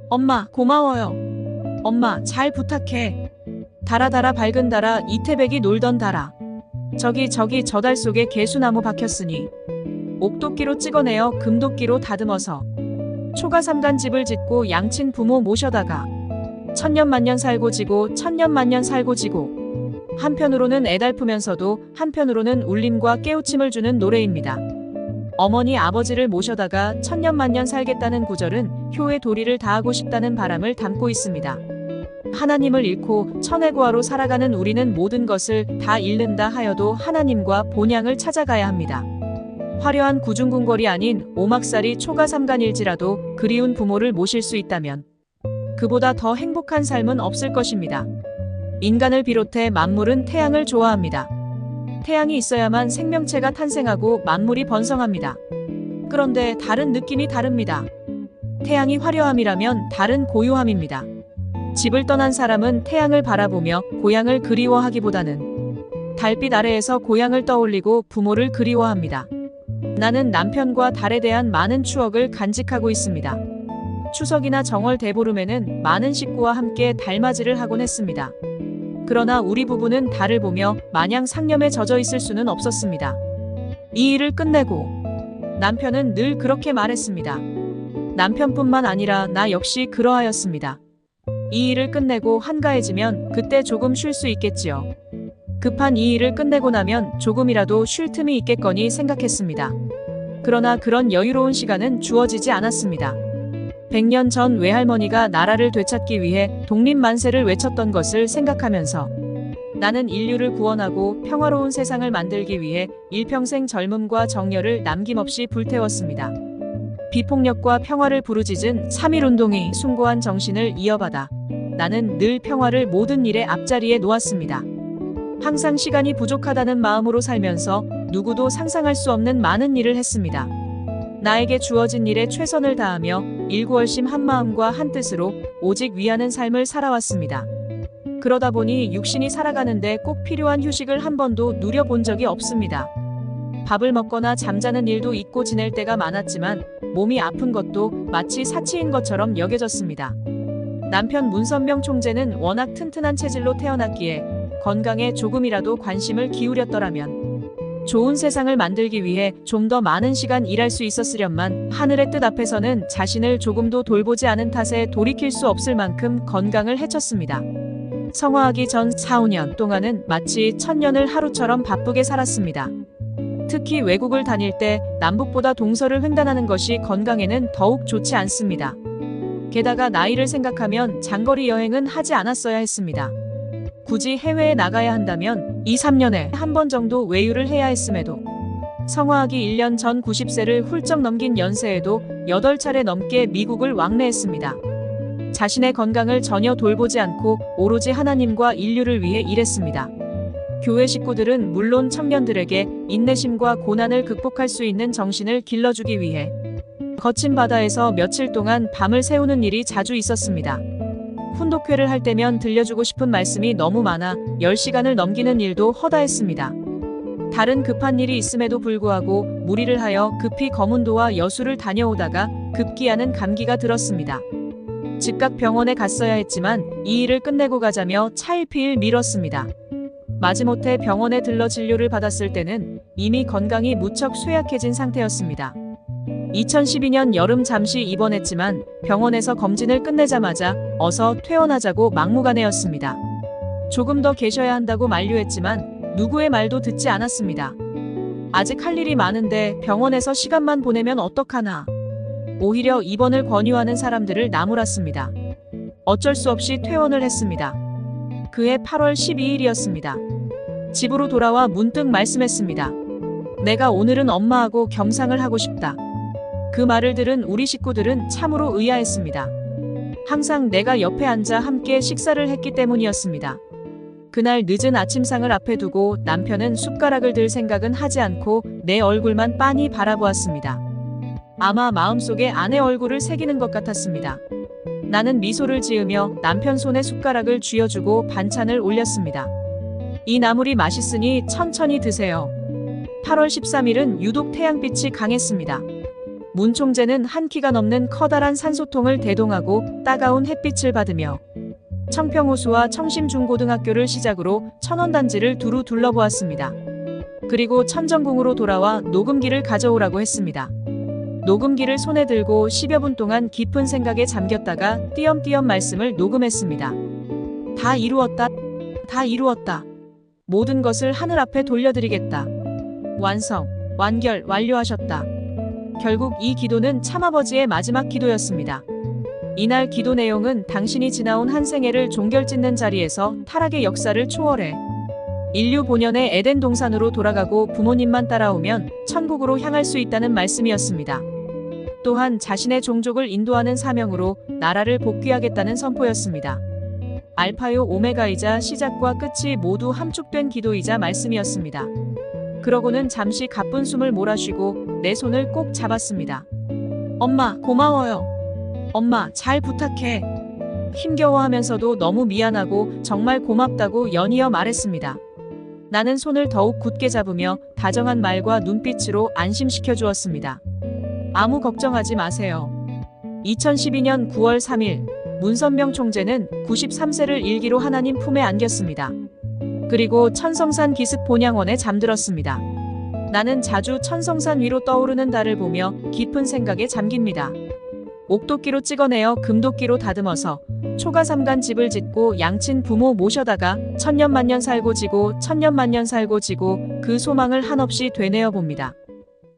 엄마, 고마워요. 엄마, 잘 부탁해. 달아 밝은 달아, 이태백이 놀던 달아. 저기 저 달 속에 개수나무 박혔으니 옥도끼로 찍어내어 금도끼로 다듬어서 초가 삼간집을 짓고 양친 부모 모셔다가 천년만년 살고 지고 천년만년 살고 지고. 한편으로는 애달프면서도 한편으로는 울림과 깨우침을 주는 노래입니다. 어머니 아버지를 모셔다가 천년만년 살겠다는 구절은 효의 도리를 다하고 싶다는 바람을 담고 있습니다. 하나님을 잃고 천혜고아로 살아가는 우리는 모든 것을 다 잃는다 하여도 하나님과 본향을 찾아가야 합니다. 화려한 구중궁궐이 아닌 오막살이 초가삼간일지라도 그리운 부모를 모실 수 있다면 그보다 더 행복한 삶은 없을 것입니다. 인간을 비롯해 만물은 태양을 좋아합니다. 태양이 있어야만 생명체가 탄생하고 만물이 번성합니다. 그런데 다른 느낌이 다릅니다. 태양이 화려함이라면 달은 고요함입니다. 집을 떠난 사람은 태양을 바라보며 고향을 그리워하기보다는 달빛 아래에서 고향을 떠올리고 부모를 그리워합니다. 나는 남편과 달에 대한 많은 추억을 간직하고 있습니다. 추석이나 정월 대보름에는 많은 식구와 함께 달맞이를 하곤 했습니다. 그러나 우리 부부는 달을 보며 마냥 상념에 젖어 있을 수는 없었습니다. 이 일을 끝내고 남편은 늘 그렇게 말했습니다. 남편뿐만 아니라 나 역시 그러하였습니다. 이 일을 끝내고 한가해지면 그때 조금 쉴 수 있겠지요. 급한 이 일을 끝내고 나면 조금이라도 쉴 틈이 있겠거니 생각했습니다. 그러나 그런 여유로운 시간은 주어지지 않았습니다. 100년 전 외할머니가 나라를 되찾기 위해 독립만세를 외쳤던 것을 생각하면서 나는 인류를 구원하고 평화로운 세상을 만들기 위해 일평생 젊음과 정열을 남김없이 불태웠습니다. 비폭력과 평화를 부르짖은 3.1운동의 숭고한 정신을 이어받아 나는 늘 평화를 모든 일의 앞자리에 놓았습니다. 항상 시간이 부족하다는 마음으로 살면서 누구도 상상할 수 없는 많은 일을 했습니다. 나에게 주어진 일에 최선을 다하며 일구월심 한마음과 한뜻으로 오직 위하는 삶을 살아왔습니다. 그러다 보니 육신이 살아가는데 꼭 필요한 휴식을 한 번도 누려본 적이 없습니다. 밥을 먹거나 잠자는 일도 잊고 지낼 때가 많았지만 몸이 아픈 것도 마치 사치인 것처럼 여겨졌습니다. 남편 문선명 총재는 워낙 튼튼한 체질로 태어났기에 건강에 조금이라도 관심을 기울였더라면 좋은 세상을 만들기 위해 좀 더 많은 시간 일할 수 있었으련만 하늘의 뜻 앞에서는 자신을 조금도 돌보지 않은 탓에 돌이킬 수 없을 만큼 건강을 해쳤습니다. 성화하기 전 4, 5년 동안은 마치 천년을 하루처럼 바쁘게 살았습니다. 특히 외국을 다닐 때 남북보다 동서를 횡단하는 것이 건강에는 더욱 좋지 않습니다. 게다가 나이를 생각하면 장거리 여행은 하지 않았어야 했습니다. 굳이 해외에 나가야 한다면 2, 3년에 한 번 정도 외유를 해야 했음에도 성화하기 1년 전 90세를 훌쩍 넘긴 연세에도 8차례 넘게 미국을 왕래했습니다. 자신의 건강을 전혀 돌보지 않고 오로지 하나님과 인류를 위해 일했습니다. 교회 식구들은 물론 청년들에게 인내심과 고난을 극복할 수 있는 정신을 길러주기 위해 거친 바다에서 며칠 동안 밤을 새우는 일이 자주 있었습니다. 훈독회를 할 때면 들려주고 싶은 말씀이 너무 많아 10시간을 넘기는 일도 허다했습니다. 다른 급한 일이 있음에도 불구하고 무리를 하여 급히 거문도와 여수를 다녀오다가 급기야는 감기가 들었습니다. 즉각 병원에 갔어야 했지만 이 일을 끝내고 가자며 차일피일 미뤘습니다. 마지못해 병원에 들러 진료를 받았을 때는 이미 건강이 무척 쇠약해진 상태였습니다. 2012년 여름 잠시 입원했지만 병원에서 검진을 끝내자마자 어서 퇴원하자고 막무가내였습니다. 조금 더 계셔야 한다고 만류했지만 누구의 말도 듣지 않았습니다. 아직 할 일이 많은데 병원에서 시간만 보내면 어떡하나. 오히려 입원을 권유하는 사람들을 나무랐습니다. 어쩔 수 없이 퇴원을 했습니다. 그해 8월 12일이었습니다. 집으로 돌아와 문득 말씀했습니다. 내가 오늘은 엄마하고 겸상을 하고 싶다. 그 말을 들은 우리 식구들은 참으로 의아했습니다. 항상 내가 옆에 앉아 함께 식사를 했기 때문이었습니다. 그날 늦은 아침상을 앞에 두고 남편은 숟가락을 들 생각은 하지 않고 내 얼굴만 빤히 바라보았습니다. 아마 마음속에 아내 얼굴을 새기는 것 같았습니다. 나는 미소를 지으며 남편 손에 숟가락을 쥐어주고 반찬을 올렸습니다. 이 나물이 맛있으니 천천히 드세요. 8월 13일은 유독 태양빛이 강했습니다. 문 총재는 한 키가 넘는 커다란 산소통을 대동하고 따가운 햇빛을 받으며 청평호수와 청심중고등학교를 시작으로 천원단지를 두루 둘러보았습니다. 그리고 천정궁으로 돌아와 녹음기를 가져오라고 했습니다. 녹음기를 손에 들고 10여 분 동안 깊은 생각에 잠겼다가 띄엄띄엄 말씀을 녹음했습니다. 다 이루었다. 다 이루었다. 모든 것을 하늘 앞에 돌려드리겠다. 완성, 완결, 완료하셨다. 결국 이 기도는 참아버지의 마지막 기도였습니다. 이날 기도 내용은 당신이 지나온 한 생애를 종결짓는 자리에서 타락의 역사를 초월해 인류 본연의 에덴 동산으로 돌아가고 부모님만 따라오면 천국으로 향할 수 있다는 말씀이었습니다. 또한 자신의 종족을 인도하는 사명으로 나라를 복귀하겠다는 선포였습니다. 알파요 오메가이자 시작과 끝이 모두 함축된 기도이자 말씀이었습니다. 그러고는 잠시 가쁜 숨을 몰아쉬고 내 손을 꼭 잡았습니다. 엄마, 고마워요. 엄마, 잘 부탁해. 힘겨워하면서도 너무 미안하고 정말 고맙다고 연이어 말했습니다. 나는 손을 더욱 굳게 잡으며 다정한 말과 눈빛으로 안심시켜 주었습니다. 아무 걱정하지 마세요. 2012년 9월 3일 문선명 총재는 93세를 일기로 하나님 품에 안겼습니다. 그리고 천성산 기슭 본향원에 잠들었습니다. 나는 자주 천성산 위로 떠오르는 달을 보며 깊은 생각에 잠깁니다. 옥도끼로 찍어내어 금도끼로 다듬어서 초가삼간 집을 짓고 양친 부모 모셔다가 천년만년 살고 지고 천년만년 살고 지고 그 소망을 한없이 되뇌어 봅니다.